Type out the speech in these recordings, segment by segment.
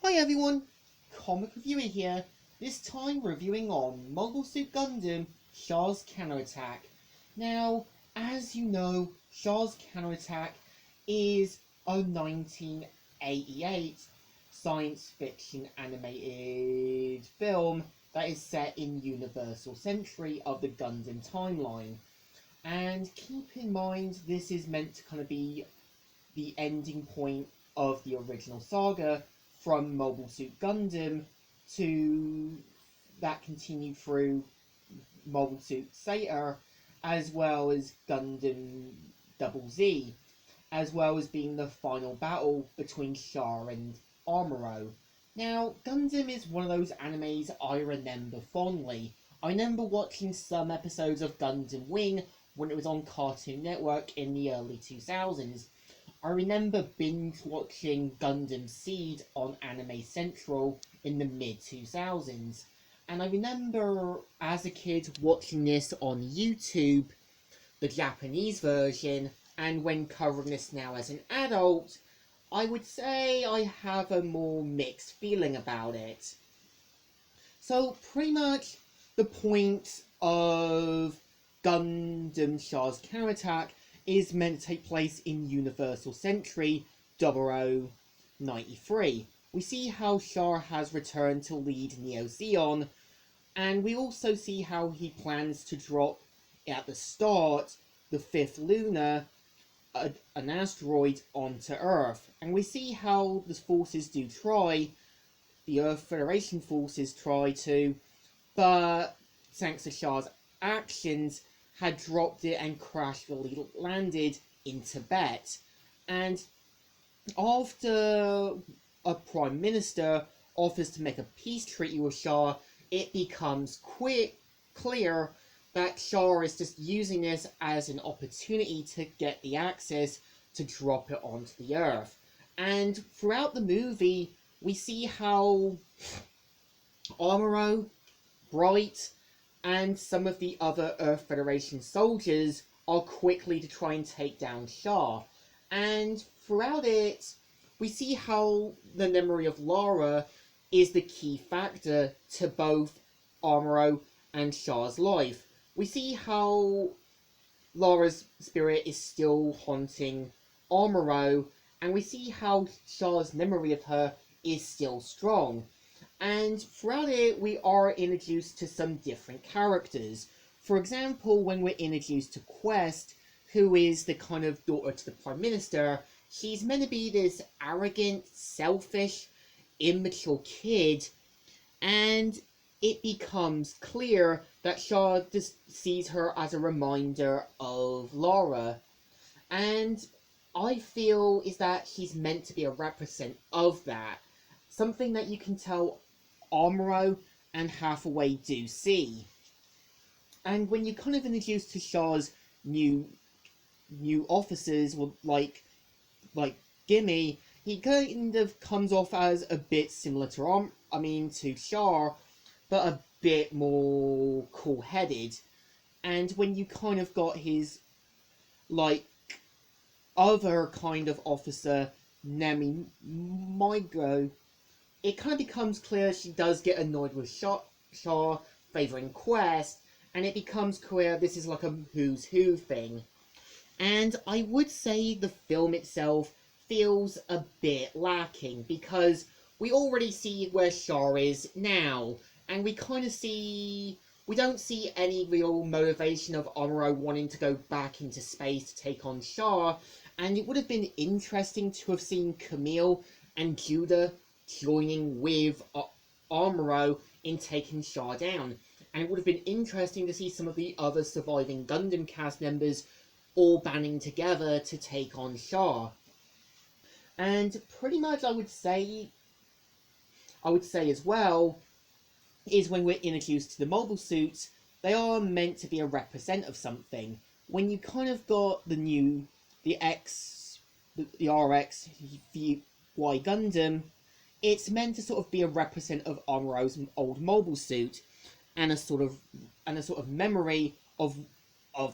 Hi everyone, Comic Reviewer here, this time reviewing on Mobile Suit Gundam, Char's Counterattack. Now, as you know, Char's Counterattack is a 1988 science fiction animated film that is set in Universal Century of the Gundam timeline. And keep in mind, this is meant to kind of be the ending point of the original saga from Mobile Suit Gundam to that continued through Mobile Suit Satyr, as well as Gundam Double Z, as well as being the final battle between Char and Amuro. Now, Gundam is one of those animes I remember fondly. I remember watching some episodes of Gundam Wing when it was on Cartoon Network in the early 2000s. I remember binge watching Gundam Seed on Anime Central in the mid-2000s. And I remember as a kid watching this on YouTube, the Japanese version, and when covering this now as an adult, I would say I have a more mixed feeling about it. So pretty much the point of Gundam Char's Counterattack is meant to take place in Universal Century 0093. We see how Char has returned to lead Neo Zeon, and we also see how he plans to drop at the start the 5th Lunar, an asteroid, onto Earth. And we see how the forces do try, the Earth Federation forces try to, but thanks to Char's actions, had dropped it and crashly landed in Tibet. And after a Prime Minister offers to make a peace treaty with Char, it becomes clear that Char is just using this as an opportunity to get the access to drop it onto the Earth. And throughout the movie, we see how Amuro, Bright, and some of the other Earth Federation soldiers are quickly to try and take down Char. And throughout it, we see how the memory of Lara is the key factor to both Amuro and Char's life. We see how Lara's spirit is still haunting Amuro, and we see how Char's memory of her is still strong. And throughout it, we are introduced to some different characters. For example, when we're introduced to Quest, who is the kind of daughter to the Prime Minister, she's meant to be this arrogant, selfish, immature kid, and it becomes clear that Char just sees her as a reminder of Lara. And I feel is that she's meant to be a represent of that. Something that you can tell Amuro and Hathaway do see. And when you kind of introduce to Char's new officers, like Gimme, he kind of comes off as a bit similar to to Char, but a bit more cool-headed. And when you kind of got his other kind of officer, Nemi Migro, it kind of becomes clear she does get annoyed with Char favouring Quest, and it becomes clear this is like a who's who thing. And I would say the film itself feels a bit lacking, because we already see where Char is now, and we don't see any real motivation of Amuro wanting to go back into space to take on Char, and it would have been interesting to have seen Camille and Judah joining with Amuro in taking Char down. And it would have been interesting to see some of the other surviving Gundam cast members all banding together to take on Char. And pretty much I would say as well, is when we're introduced to the mobile suits, they are meant to be a represent of something. When you kind of got the RX Y Gundam, it's meant to sort of be a represent of Amuro's old mobile suit, and a sort of memory of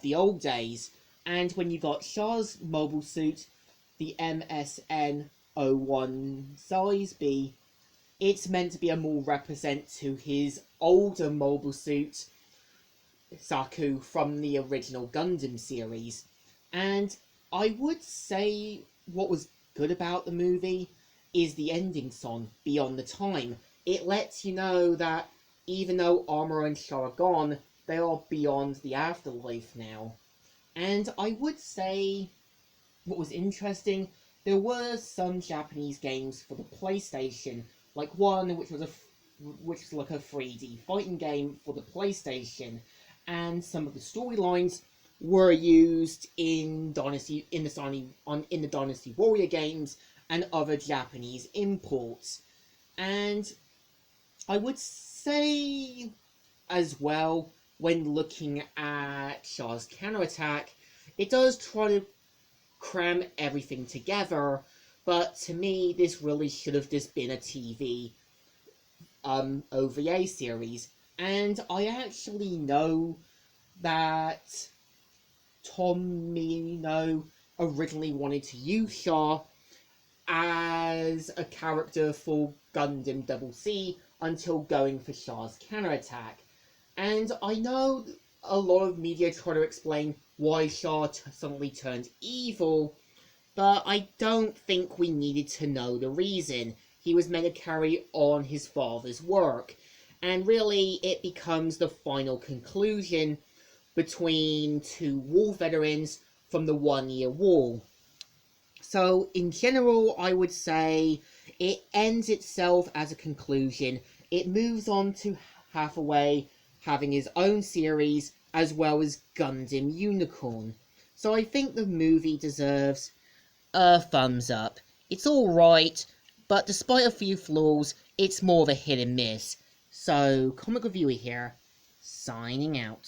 the old days. And when you got Char's mobile suit, the MSN01 size B, it's meant to be a more represent to his older mobile suit, Saku, from the original Gundam series. And I would say what was good about the movie is the ending song, Beyond the Time. It lets you know that even though Armor and Char are gone, they are beyond the afterlife now. And I would say what was interesting, there were some Japanese games for the PlayStation, like one which was like a 3D fighting game for the PlayStation, and some of the storylines were used in the Dynasty Warrior games and other Japanese imports. And I would say as well, when looking at Char's Counterattack, it does try to cram everything together, but to me, this really should have just been a TV OVA series. And I actually know that Tomino originally wanted to use Char as a character for Gundam Double C until going for Char's Counterattack. And I know a lot of media try to explain why Char suddenly turned evil, but I don't think we needed to know the reason. He was meant to carry on his father's work, and really it becomes the final conclusion between two war veterans from the 1-year war. So in general, I would say it ends itself as a conclusion. It moves on to Hathaway having his own series, as well as Gundam Unicorn. So I think the movie deserves a thumbs up. It's alright, but despite a few flaws, it's more of a hit and miss. So, Comic Reviewer here, signing out.